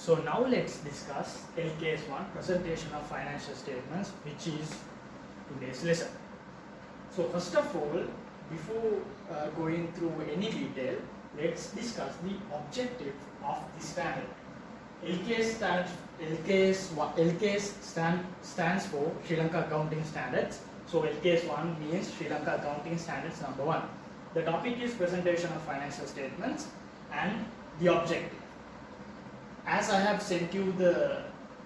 So now let's discuss LKS1 presentation of financial statements, which is today's lesson. So first of all, before going through any detail, let's discuss the objective of the standard. LKS stands for Sri Lanka Accounting Standards. So LKS1 means Sri Lanka Accounting Standards number 1. The topic is presentation of financial statements and the objective. As I have sent you the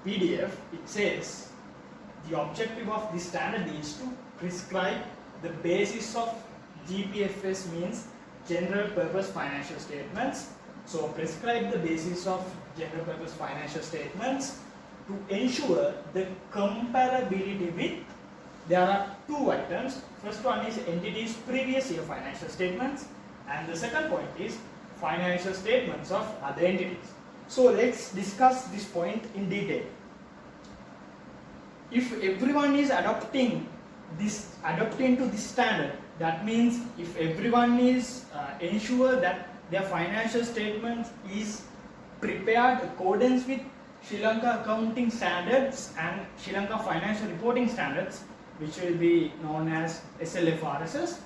PDF, it says the objective of this standard is to prescribe the basis of GPFS, means general purpose financial statements. So prescribe the basis of general purpose financial statements to ensure the comparability with, there are two items. First one is entities previous year financial statements, and the second point is financial statements of other entities. So let's discuss this point in detail. If everyone is adopting to this standard, that means if everyone is ensure that their financial statements is prepared accordance with Sri Lanka Accounting Standards and Sri Lanka Financial Reporting Standards, which will be known as SLFRSS.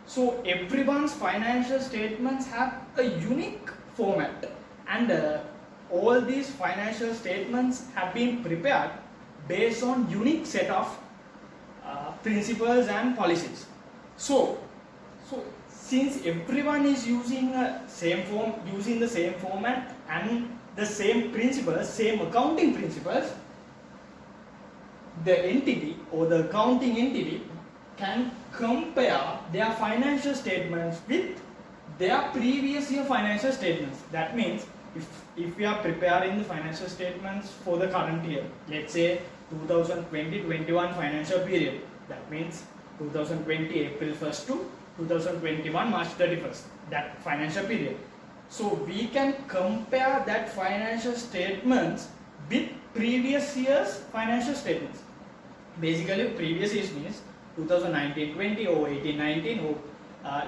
So everyone's financial statements have a unique format, and all these financial statements have been prepared based on unique set of principles and policies. So since everyone is using the same format and the same principles, same accounting principles, the entity or the accounting entity can compare their financial statements with their previous year financial statements. That means if we are preparing the financial statements for the current year, let's say 2020-21 financial period, that means 2020 April 1st to 2021 March 31st, that financial period. So we can compare that financial statements with previous year's financial statements. Basically previous years means 2019-20 or 18-19 or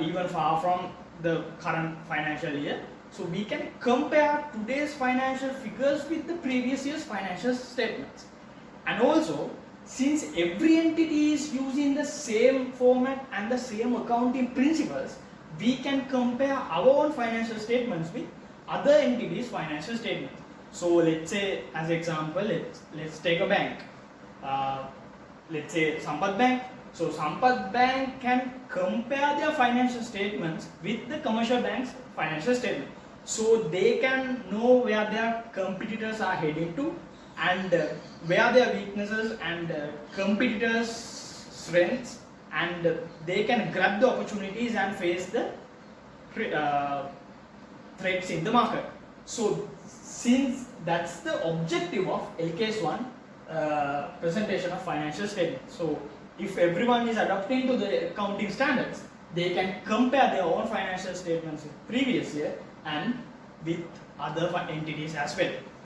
even far from the current financial year. So we can compare today's financial figures with the previous year's financial statements. And also, since every entity is using the same format and the same accounting principles, we can compare our own financial statements with other entities' financial statements. So let's say, as example, let's take a bank. Let's say Sampath Bank. So Sampath Bank can compare their financial statements with the commercial bank's financial statement. So they can know where their competitors are heading to, and where their weaknesses and competitors' strengths, and they can grab the opportunities and face the threats in the market. So since that's the objective of LKS1 presentation of financial statements, so if everyone is adopting to the accounting standards, they can compare their own financial statements with previous year and with other entities as well.